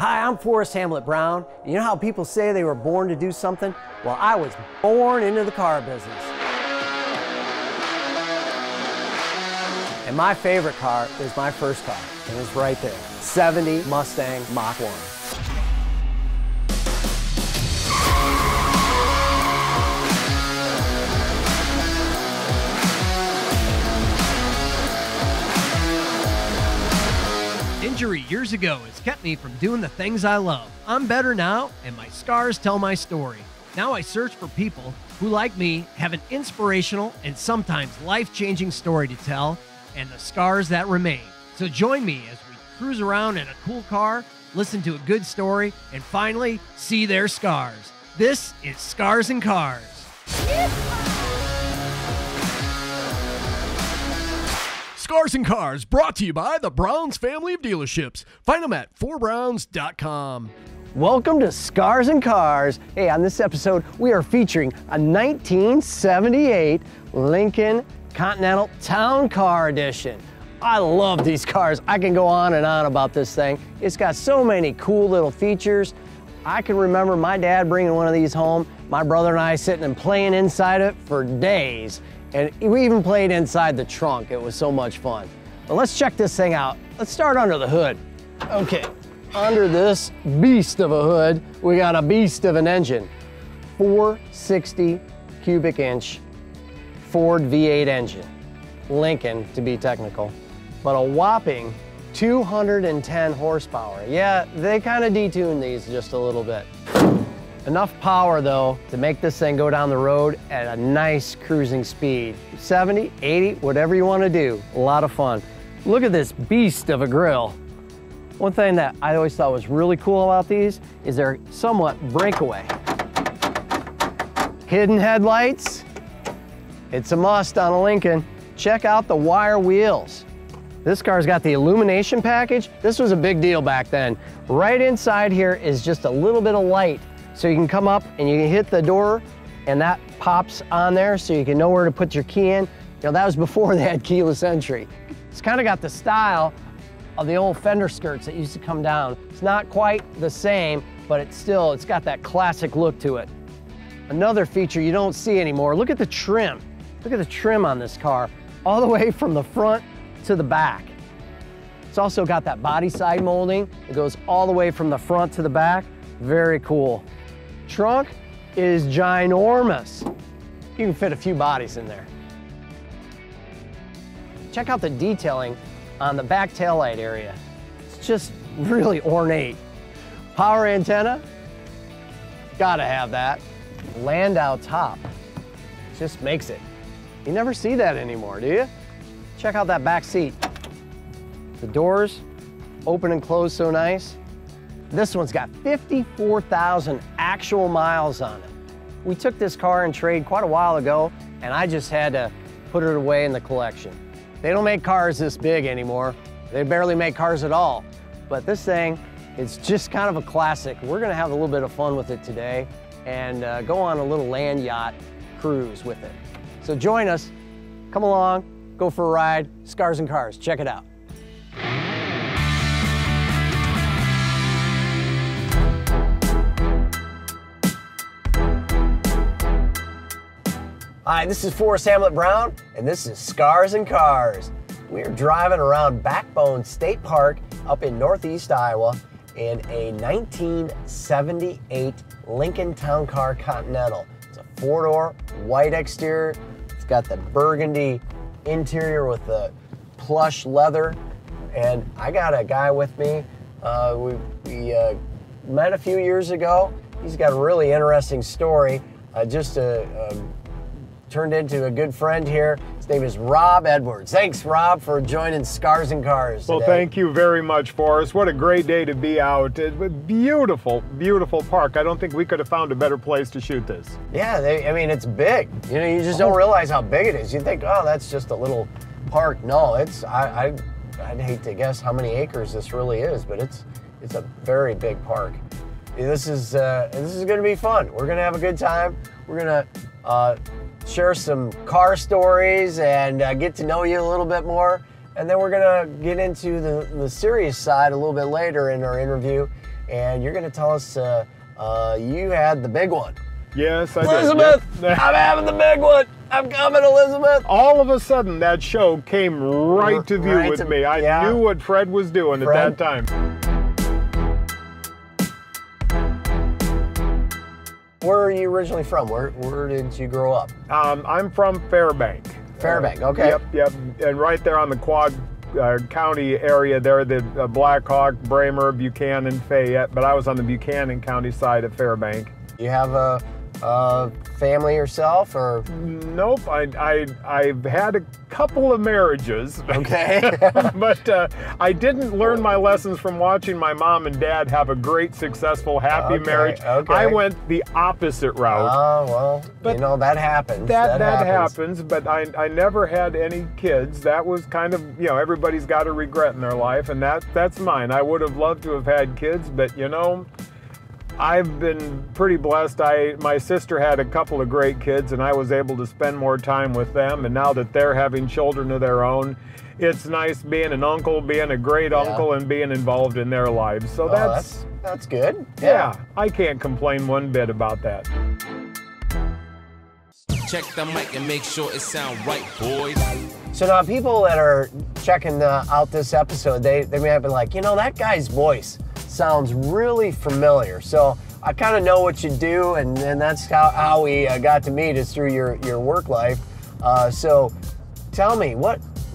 Hi, I'm Forrest Hamlet Brown. You know how people say they were born to do something? Well, I was born into the car business. And my favorite car is my first car, and it's right there, 70 Mustang Mach 1. Injury years ago has kept me from doing the things I love. I'm better now, and my scars tell my story. Now I search for people who, like me, have an inspirational and sometimes life-changing story to tell, and the scars that remain. So join me as we cruise around in a cool car, listen to a good story, and finally see their scars. This is Scars and Cars. Scars and Cars, brought to you by the Browns family of dealerships. Find them at 4browns.com. Welcome to Scars and Cars. Hey, on this episode, we are featuring a 1978 Lincoln Continental Town Car Edition. I love these cars. I can go on and on about this thing. It's got so many cool little features. I can remember my dad bringing one of these home, my brother and I sitting and playing inside it for days. And we even played inside the trunk. It was so much fun. But let's check this thing out. Let's start under the hood. Okay, under this beast of a hood, we got a beast of an engine. 460 cubic inch Ford V8 engine. Lincoln, to be technical. But a whopping 210 horsepower. Yeah, they kind of detuned these just a little bit. Enough power though to make this thing go down the road at a nice cruising speed. 70, 80, whatever you want to do. A lot of fun. Look at this beast of a grill. One thing that I always thought was really cool about these is they're somewhat breakaway. Hidden headlights. It's a must on a Lincoln. Check out the wire wheels. This car's got the illumination package. This was a big deal back then. Right inside here is just a little bit of light. So you can come up and you can hit the door and that pops on there so you can know where to put your key in. You know, that was before they had keyless entry. It's kind of got the style of the old fender skirts that used to come down. It's not quite the same, but it's got that classic look to it. Another feature you don't see anymore, look at the trim. Look at the trim on this car, all the way from the front to the back. It's also got that body side molding. It goes all the way from the front to the back. Very cool. Trunk is ginormous. You can fit a few bodies in there. Check out the detailing on the back taillight area. It's just really ornate. Power antenna, gotta have that. Landau top, just makes it. You never see that anymore, do you? Check out that back seat. The doors open and close so nice. This one's got 54,000 actual miles on it. We took this car in trade quite a while ago, and I just had to put it away in the collection. They don't make cars this big anymore. They barely make cars at all. But this thing, it's just kind of a classic. We're gonna have a little bit of fun with it today and go on a little land yacht cruise with it. So join us, come along, go for a ride, Scars and Cars, check it out. Hi, this is Forrest Hamlet Brown, and this is Scars and Cars. We're driving around Backbone State Park up in Northeast Iowa in a 1978 Lincoln Town Car Continental. It's a four-door, white exterior. It's got the burgundy interior with the plush leather, and I got a guy with me. We met a few years ago. He's got a really interesting story. Turned into a good friend here. His name is Rob Edwards. Thanks, Rob, for joining Scars and Cars today. Well, thank you very much, Forrest. What a great day to be out. Beautiful, beautiful park. I don't think we could have found a better place to shoot this. Yeah, I mean, it's big. You know, you just don't realize how big it is. You think, oh, that's just a little park. No, I'd hate to guess how many acres this really is, but it's a very big park. This is going to be fun. We're going to have a good time. We're going to share some car stories and get to know you a little bit more. And then we're gonna get into the serious side a little bit later in our interview and you're going to tell us you had the big one. Yes, I did. Elizabeth, Yep. I'm having the big one. I'm coming, Elizabeth. All of a sudden, that show came right to view with me. I knew what Fred was doing at that time. Where are you originally from? Where did you grow up? I'm from Fairbank. Fairbank, okay. Yep. And right there on the Quad County area there, the Black Hawk, Bramer, Buchanan, Fayette, but I was on the Buchanan County side of Fairbank. You have a family yourself, or? Nope, I've had a couple of marriages. Okay. But I didn't learn my lessons from watching my mom and dad have a great, successful, happy marriage. Okay. I went the opposite route. Oh, well, but you know, that happens. That happens, but I never had any kids. That was kind of, you know, everybody's got a regret in their life, and that's mine. I would have loved to have had kids, but you know, I've been pretty blessed. My sister had a couple of great kids, and I was able to spend more time with them. And now that they're having children of their own, it's nice being an uncle, being a great uncle, and being involved in their lives. So that's good. Yeah, I can't complain one bit about that. Check the mic and make sure it sound right, boys. So now people that are checking out this episode, they may be like, you know, that guy's voice sounds really familiar. So I kind of know what you do, and that's how we got to meet, is through your work life. So tell me,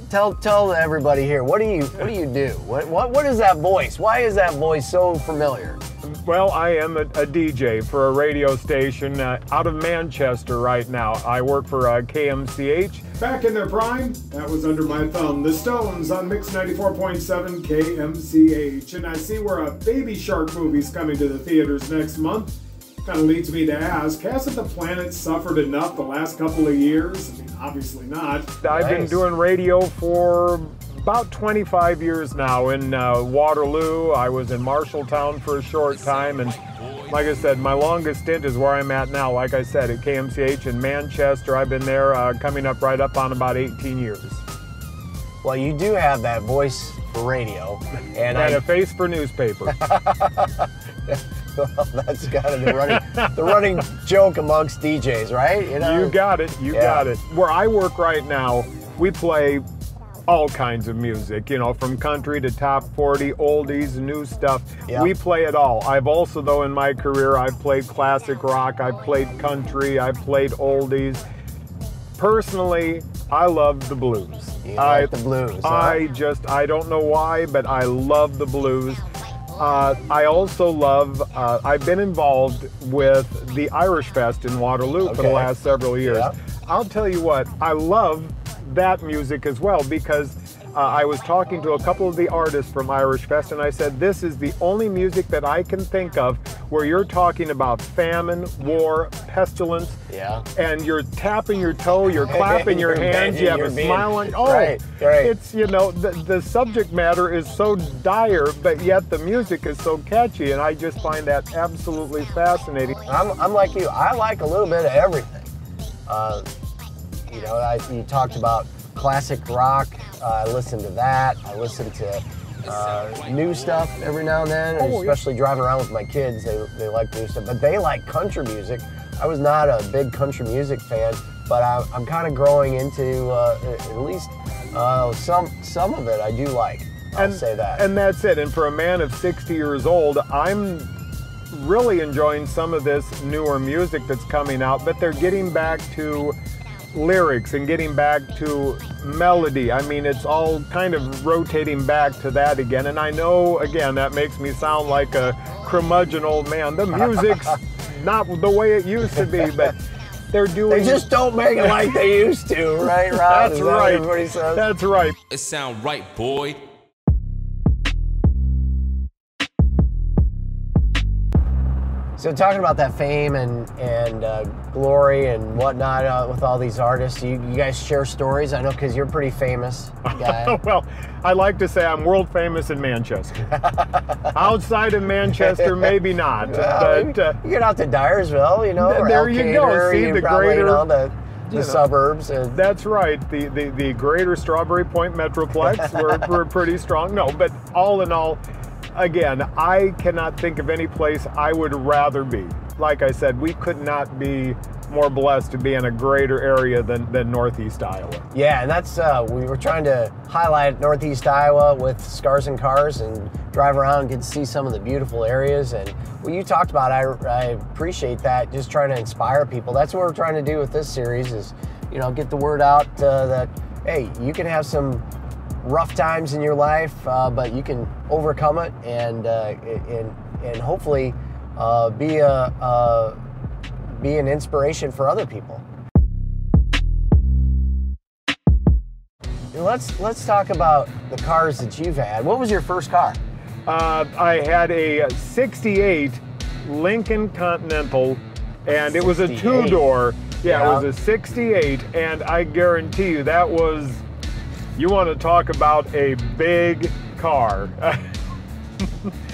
tell everybody here, what do you do? What is that voice? Why is that voice so familiar? Well, I am a DJ for a radio station out of Manchester right now. I work for KMCH. Back in their prime, that was under my thumb. The Stones on Mix 94.7 KMCH. And I see where a Baby Shark movie's coming to the theaters next month. Kind of leads me to ask, hasn't the planet suffered enough the last couple of years? I mean, obviously not. I've been doing radio for about 25 years now. In Waterloo, I was in Marshalltown for a short time, and like I said, my longest stint is where I'm at now. Like I said, at KMCH in Manchester. I've been there coming up right up on about 18 years. Well, you do have that voice for radio, and a face for newspaper. Well, that's kind of the running joke amongst DJs, right? You know? You got it. You got it. Where I work right now, we play all kinds of music, you know, from country to top 40, oldies, new stuff. Yep. We play it all. I've also, though, in my career, I've played classic rock, I've played country, I've played oldies. Personally, I love the blues. You like the blues, huh? I don't know why, but I love the blues. I also love, I've been involved with the Irish Fest in Waterloo for the last several years. Yep. I'll tell you what, I love that music as well, because I was talking to a couple of the artists from Irish Fest, and I said, this is the only music that I can think of where you're talking about famine, war, pestilence, and you're tapping your toe, you're clapping your hands, you have a smile on. Oh, right. It's, you know, the subject matter is so dire, but yet the music is so catchy, and I just find that absolutely fascinating. I'm like you. I like a little bit of everything. You know, you talked about classic rock. I listen to that. I listen to new stuff every now and then, and especially driving around with my kids. They like new stuff, but they like country music. I was not a big country music fan, but I'm kind of growing into at least some of it I do like. I'll say that. And that's it. And for a man of 60 years old, I'm really enjoying some of this newer music that's coming out, but they're getting back to lyrics and getting back to melody. I mean, it's all kind of rotating back to that again. And I know, again, that makes me sound like a curmudgeon old man. The music's not the way it used to be, but they're doing... They just don't make it like they used to, right, Rob? That's right. Everybody says? That's right. It sound right, boy. So talking about that fame and glory and whatnot with all these artists, you guys share stories? I know, because you're a pretty famous guy. Well, I like to say I'm world famous in Manchester. Outside of Manchester, maybe not. But you get out to Dyersville, you know, or there you go. See the greater, you know, the suburbs. And that's right. The greater Strawberry Point Metroplex. we're pretty strong. No, but all in all, Again, I cannot think of any place I would rather be. Like I said, we could not be more blessed to be in a greater area than Northeast Iowa. Yeah, and that's, we were trying to highlight Northeast Iowa with Scars and Cars and drive around and get to see some of the beautiful areas. And what you talked about, I appreciate that, just trying to inspire people. That's what we're trying to do with this series is, you know, get the word out that, hey, you can have some rough times in your life, but you can overcome it and hopefully be an inspiration for other people. Let's talk about the cars that you've had. What was your first car? I had a '68 Lincoln Continental, and it was a 2-door. Yeah, it was a '68, and I guarantee you that was, you want to talk about a big car.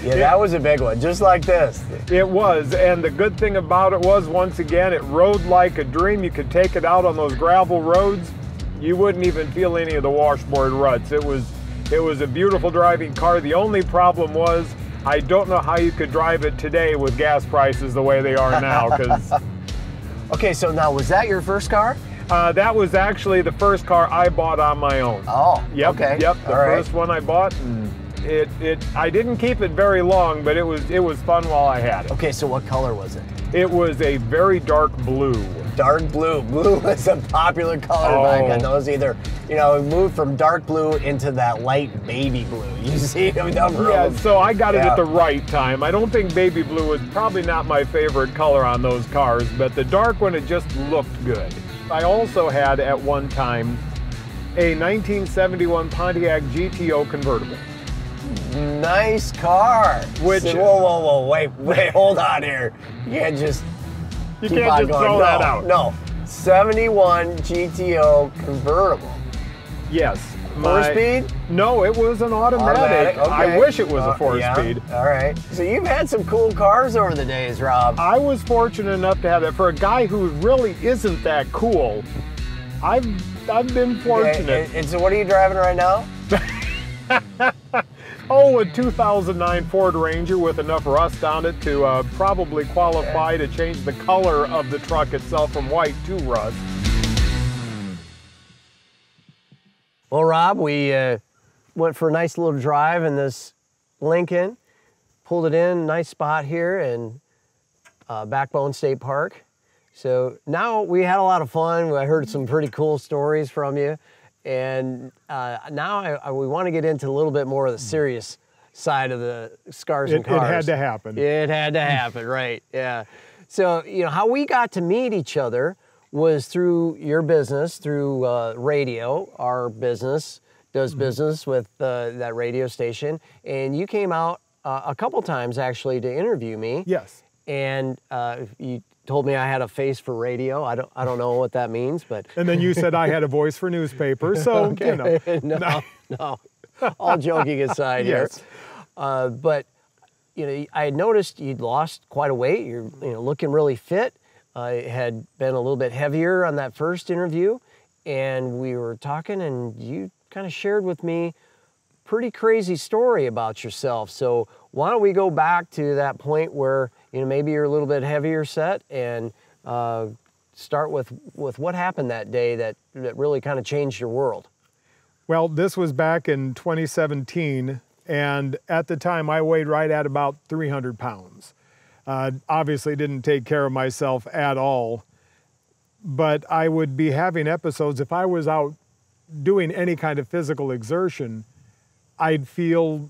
Yeah, that was a big one, just like this. It was, and the good thing about it was, once again, it rode like a dream. You could take it out on those gravel roads. You wouldn't even feel any of the washboard ruts. It was a beautiful driving car. The only problem was, I don't know how you could drive it today with gas prices the way they are now. Okay, so now, was that your first car? That was actually the first car I bought on my own. Oh, yep, okay. Yep, the first one I bought. And I didn't keep it very long, but it was fun while I had it. Okay, so what color was it? It was a very dark blue. Dark blue. Blue was a popular color back then. Those either, you know, moved from dark blue into that light baby blue. You see them number. Yeah, so I got it at the right time. I don't think baby blue was probably not my favorite color on those cars, but the dark one, it just looked good. I also had at one time a 1971 Pontiac Gto Convertible. Nice car. Which, whoa, wait, hold on here. You can't just throw that out. No, 71 GTO Convertible. Yes. 4-speed? No, it was an automatic. Okay. I wish it was a 4-speed. Yeah. All right. So you've had some cool cars over the days, Rob. I was fortunate enough to have that. For a guy who really isn't that cool, I've been fortunate. And so what are you driving right now? Oh, a 2009 Ford Ranger with enough rust on it to probably qualify to change the color of the truck itself from white to rust. Well, Rob, we went for a nice little drive in this Lincoln, pulled it in, nice spot here in Backbone State Park. So now we had a lot of fun. I heard some pretty cool stories from you. And now we want to get into a little bit more of the serious side of the Scars and Cars. It had to happen. It had to happen, right, yeah. So, you know, how we got to meet each other was through your business, through radio. Our business does business with that radio station. And you came out a couple times, actually, to interview me. Yes. And you told me I had a face for radio. I don't know what that means, but. And then you said I had a voice for newspaper, so, okay. You know. No. All joking aside here. But, you know, I had noticed you'd lost quite a weight. You're, you know, looking really fit. Had been a little bit heavier on that first interview. And we were talking, and you kind of shared with me a pretty crazy story about yourself. So why don't we go back to that point where, you know, maybe you're a little bit heavier set and start with what happened that day that really kind of changed your world. Well, this was back in 2017, and at the time I weighed right at about 300 pounds. Obviously didn't take care of myself at all, but I would be having episodes. If I was out doing any kind of physical exertion, I'd feel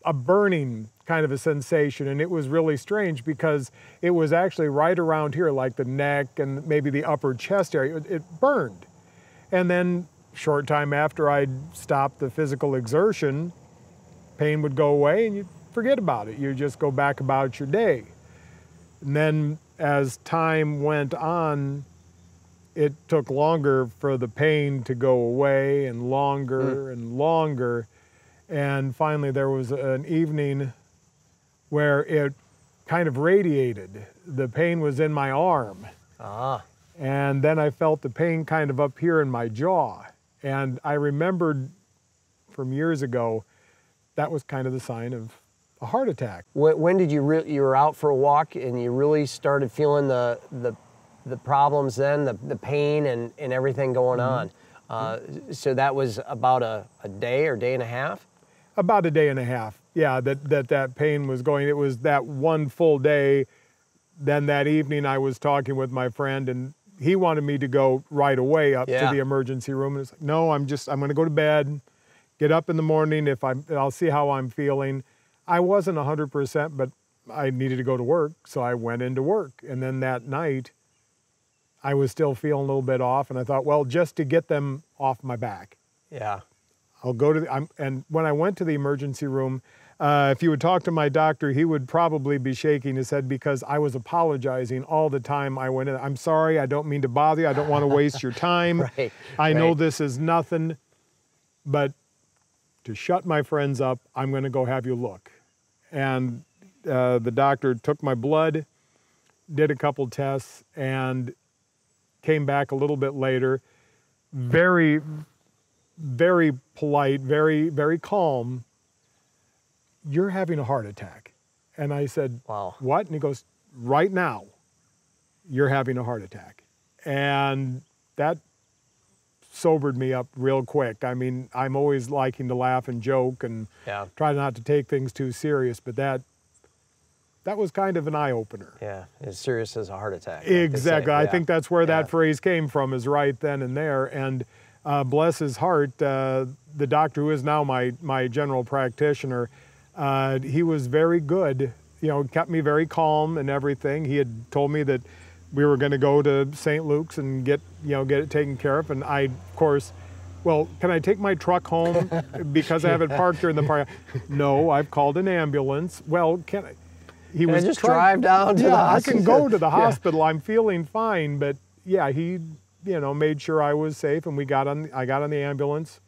a burning kind of a sensation, and it was really strange because it was actually right around here, like the neck and maybe the upper chest area. It burned. And then short time after I'd stopped the physical exertion, pain would go away and you'd forget about it. You just go back about your day. And then as time went on, it took longer for the pain to go away, and longer and longer. And finally there was an evening where it kind of radiated. The pain was in my arm. And then I felt the pain kind of up here in my jaw. And I remembered from years ago, that was kind of the sign of a heart attack. When did you were out for a walk and you really started feeling the problems then, the pain and everything going on? So that was about a day or day and a half? About a day and a half, yeah, that pain was going. It was that one full day. Then that evening I was talking with my friend and he wanted me to go right away up to the emergency room. And it's like, no, I'm going to go to bed, get up in the morning. I'll see how I'm feeling. I wasn't 100%, but I needed to go to work. So I went into work. And then that night I was still feeling a little bit off. And I thought, well, just to get them off my back. Yeah. I'll go to and when I went to the emergency room, if you would talk to my doctor, he would probably be shaking his head because I was apologizing all the time I went in. I'm sorry, I don't mean to bother you. I don't want to waste your time. I know this is nothing, but to shut my friends up, I'm going to go have you look. And the doctor took my blood, did a couple tests, and came back a little bit later, very, very polite, very, very calm. You're having a heart attack. And I said, wow. What? And he goes, right now, you're having a heart attack. And that sobered me up real quick. I mean, I'm always liking to laugh and joke and try not to take things too serious, but that was kind of an eye-opener. Yeah, as serious as a heart attack. Exactly. I think that's where that phrase came from, is right then and there. And bless his heart, the doctor who is now my general practitioner, he was very good, kept me very calm and everything. He had told me that we were going to go to St. Luke's and get it taken care of. And I, of course, well, can I take my truck home because I have it parked here in the park? No, I've called an ambulance. Well, can I? He was just drive down to the hospital. I can go to the hospital. I'm feeling fine. But yeah, he, made sure I was safe, and I got on the ambulance.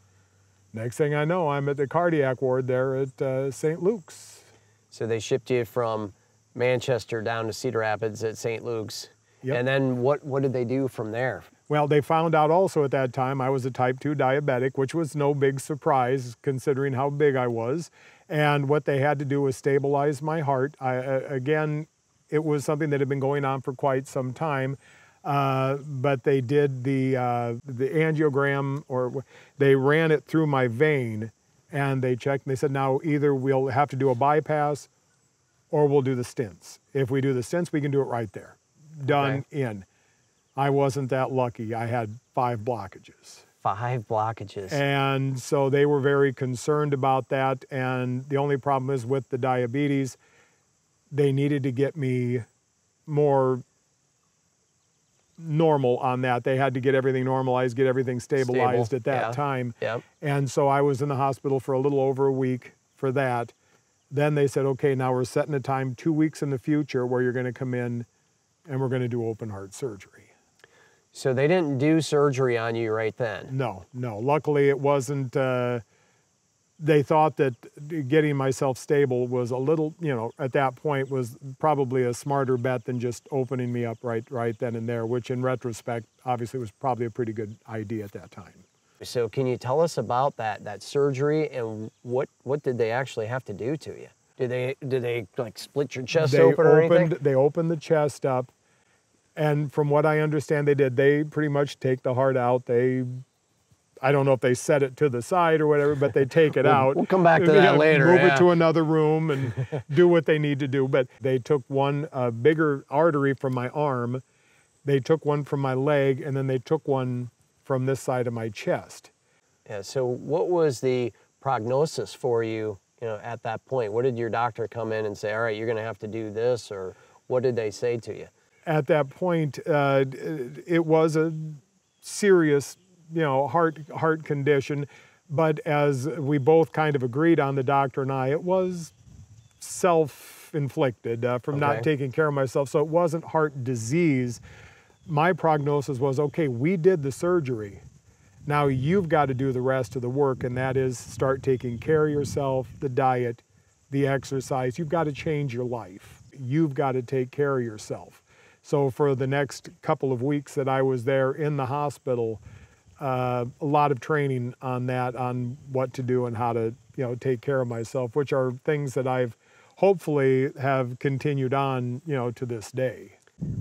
Next thing I know, I'm at the cardiac ward there at St. Luke's. So they shipped you from Manchester down to Cedar Rapids at St. Luke's. Yep. And then what did they do from there? Well, they found out also at that time I was a type 2 diabetic, which was no big surprise considering how big I was. And what they had to do was stabilize my heart. Again, it was something that had been going on for quite some time. But they did the angiogram, or they ran it through my vein, and they checked, and they said, now either we'll have to do a bypass or we'll do the stents. If we do the stents, we can do it right there. Done, in. I wasn't that lucky. I had 5 blockages. 5 blockages. And so they were very concerned about that. And the only problem is with the diabetes, they needed to get me more normal on that. They had to get everything normalized, get everything stabilized at that time. Yep. And so I was in the hospital for a little over a week for that. Then they said, okay, now we're setting a time 2 weeks in the future where you're going to come in and we're going to do open heart surgery. So they didn't do surgery on you right then? No. Luckily it wasn't, they thought that getting myself stable was a little, at that point was probably a smarter bet than just opening me up right then and there, which in retrospect, obviously was probably a pretty good idea at that time. So can you tell us about that surgery, and what did they actually have to do to you? Did they like split your chest open or anything? They opened the chest up, and from what I understand they pretty much take the heart out. I don't know if they set it to the side or whatever, but they take it out. We'll come back to that later. Move it to another room and do what they need to do. But they took one bigger artery from my arm, they took one from my leg, and then they took one from this side of my chest. Yeah, so what was the prognosis for you, at that point? What did your doctor come in and say, all right, you're going to have to do this, or what did they say to you? At that point, it was a serious, heart condition, but as we both kind of agreed on, the doctor and I, it was self-inflicted from not taking care of myself, so it wasn't heart disease. My prognosis was, okay, we did the surgery. Now you've got to do the rest of the work, and that is start taking care of yourself, the diet, the exercise. You've got to change your life. You've got to take care of yourself. So for the next couple of weeks that I was there in the hospital, a lot of training on that, on what to do and how to, take care of myself, which are things that I've hopefully have continued on, you know, to this day.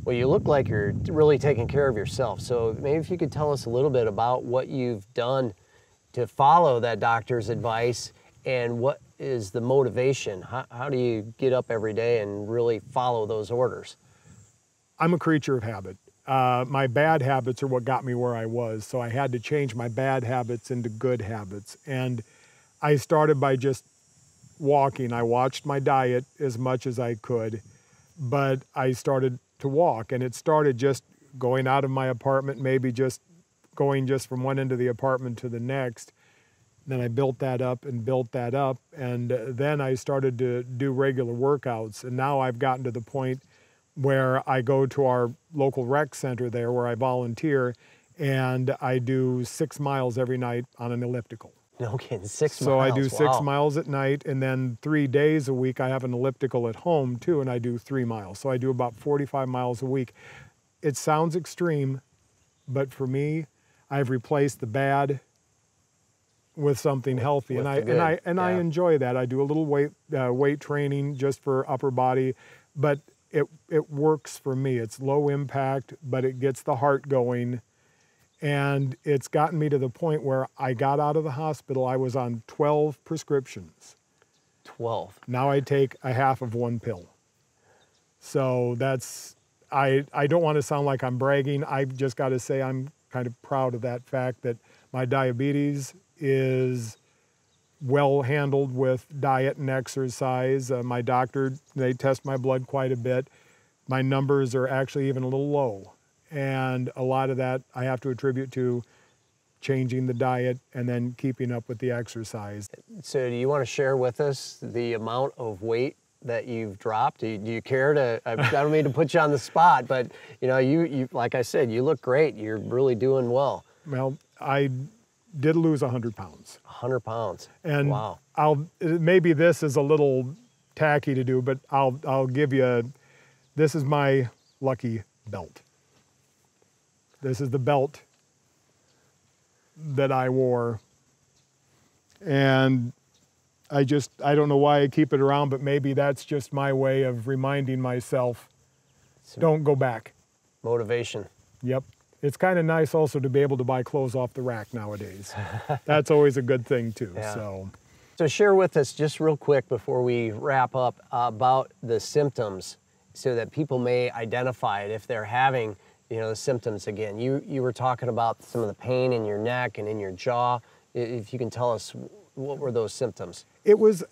Well, you look like you're really taking care of yourself. So maybe if you could tell us a little bit about what you've done to follow that doctor's advice, and what is the motivation? How do you get up every day and really follow those orders? I'm a creature of habit. My bad habits are what got me where I was, so I had to change my bad habits into good habits. And I started by just walking. I watched my diet as much as I could, but I started to walk, and it started just going out of my apartment, maybe just going just from one end of the apartment to the next. Then I built that up and built that up, and then I started to do regular workouts, and now I've gotten to the point where I go to our local rec center there where I volunteer, and I do 6 miles every night on an elliptical. No kidding, 6 miles. So I do 6 wow. miles at night, and then 3 days a week I have an elliptical at home too, and I do 3 miles. So I do about 45 miles a week. It sounds extreme, but for me, I've replaced the bad with something healthy, and I enjoy that. I do a little weight training just for upper body, but it works for me. It's low impact, but it gets the heart going, and it's gotten me to the point where I got out of the hospital. I was on 12 prescriptions. 12. Now I take a half of one pill. So that's, I don't want to sound like I'm bragging. I've just got to say I'm kind of proud of that fact that my diabetes is well handled with diet and exercise. My doctor, they test my blood quite a bit. My numbers are actually even a little low. And a lot of that I have to attribute to changing the diet and then keeping up with the exercise. So do you want to share with us the amount of weight that you've dropped? Do you care to, I don't mean to put you on the spot, but you know, you like I said, you look great. You're really doing well. Well, I did lose 100 pounds. 100 pounds. And wow. Maybe this is a little tacky to do, but I'll give you, this is my lucky belt. This is the belt that I wore. And I don't know why I keep it around, but maybe that's just my way of reminding myself, don't go back. Motivation. Yep. It's kind of nice also to be able to buy clothes off the rack nowadays. That's always a good thing too. Yeah. So share with us just real quick before we wrap up about the symptoms so that people may identify it if they're having, you know, the symptoms again. You were talking about some of the pain in your neck and in your jaw. If you can tell us, what were those symptoms? it was,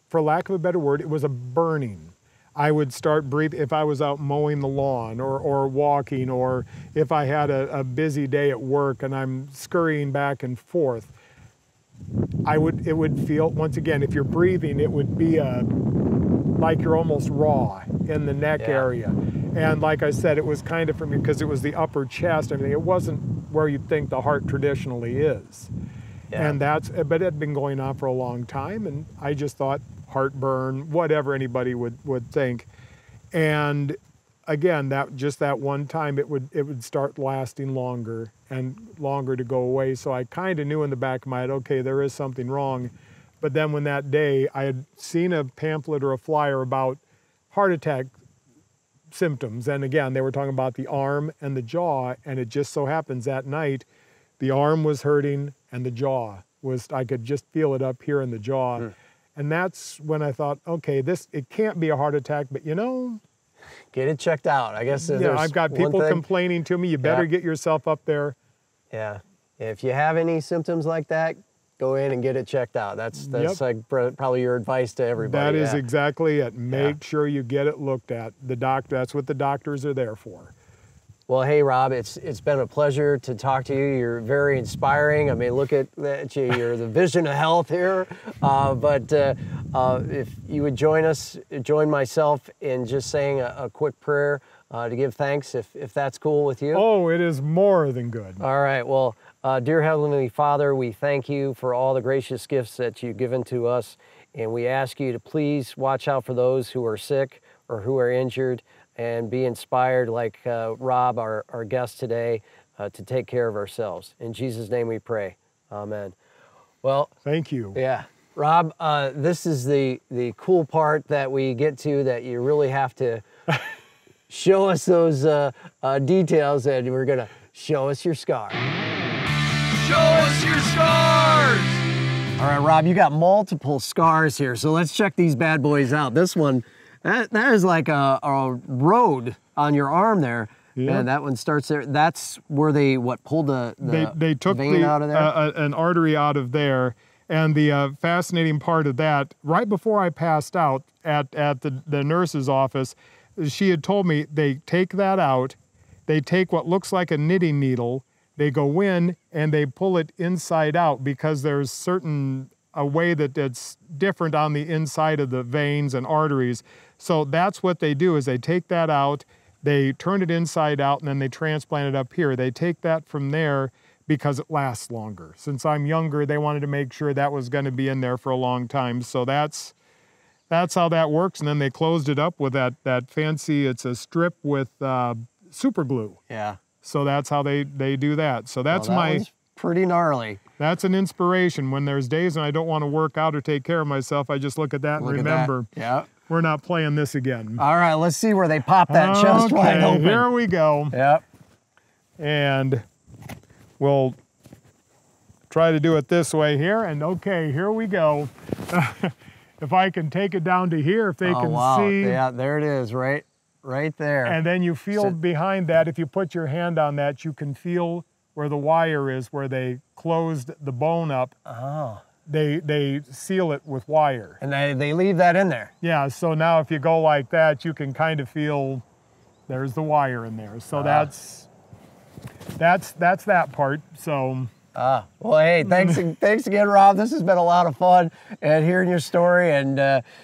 for lack of a better word, it was a burning. I would start breathing if I was out mowing the lawn or walking, or if I had a busy day at work and I'm scurrying back and forth. It would feel, once again, if you're breathing, it would be like you're almost raw in the neck area. And like I said, it was kind of for me, because it was the upper chest, everything. It wasn't where you'd think the heart traditionally is. Yeah. And but it had been going on for a long time, and I just thought heartburn, whatever anybody would think. And again, that one time, it would start lasting longer and longer to go away. So I kind of knew in the back of my head, okay, there is something wrong. But then when that day, I had seen a pamphlet or a flyer about heart attack symptoms. And again, they were talking about the arm and the jaw. And it just so happens that night, the arm was hurting and the jaw was, I could just feel it up here in the jaw. Mm. And that's when I thought, okay, it can't be a heart attack, but you know. Get it checked out. I guess I've got people complaining to me, you better get yourself up there. Yeah. If you have any symptoms like that, go in and get it checked out. That's like probably your advice to everybody. That is exactly it. Make sure you get it looked at. That's what the doctors are there for. Well, hey, Rob, it's been a pleasure to talk to you. You're very inspiring. I mean, look at that. You're the vision of health here. But if you would join myself in just saying a quick prayer to give thanks, if that's cool with you. Oh, it is more than good. All right. Well, dear Heavenly Father, we thank you for all the gracious gifts that you've given to us. And we ask you to please watch out for those who are sick or who are injured, and be inspired like Rob, our guest today, to take care of ourselves. In Jesus' name we pray. Amen. Well, thank you. Yeah. Rob, this is the cool part that we get to that you really have to show us those details, and we're gonna show us your scars. Show us your scars! All right, Rob, you got multiple scars here, so let's check these bad boys out. This one, that is like a road on your arm there. Yeah. And that one starts there. That's where they, pulled the they took vein out of there? An artery out of there. And the fascinating part of that, right before I passed out at the nurse's office, she had told me they take that out, they take what looks like a knitting needle, they go in and they pull it inside out because there's a way that it's different on the inside of the veins and arteries. So that's what they do, is they take that out, they turn it inside out, and then they transplant it up here. They take that from there because it lasts longer. Since I'm younger, they wanted to make sure that was going to be in there for a long time. So that's how that works. And then they closed it up with that fancy, it's a strip with super glue. Yeah. So that's how they do that. So that's one's pretty gnarly. That's an inspiration. When there's days when I don't want to work out or take care of myself, I just look at that and remember, yeah, we're not playing this again. All right, let's see where they pop that chest wide open. Here we go. Yep. And we'll try to do it this way here. And okay, here we go. If I can take it down to here, if they can see. Yeah, there it is, right there. And then you feel behind that, if you put your hand on that, you can feel where the wire is, where they closed the bone up. Oh. They seal it with wire. And they leave that in there. Yeah, so now if you go like that, you can kind of feel there's the wire in there. So that's that part. So well, hey, thanks again, Rob. This has been a lot of fun and hearing your story, and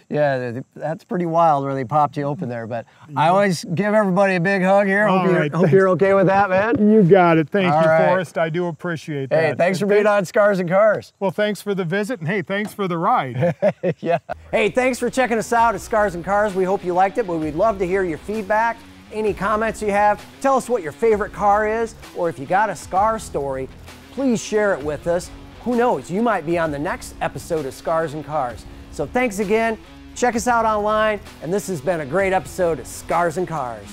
yeah, that's pretty wild where they popped you open there. But I always give everybody a big hug here. Hope you're okay with that, man. You got it. Thank you, Forrest. I do appreciate that. Hey, thanks for being on Scars and Cars. Well, thanks for the visit, and hey, thanks for the ride. Yeah. Hey, thanks for checking us out at Scars and Cars. We hope you liked it, but we'd love to hear your feedback. Any comments you have, tell us what your favorite car is, or if you got a scar story, please share it with us. Who knows, you might be on the next episode of Scars and Cars. So thanks again, check us out online, and this has been a great episode of Scars and Cars.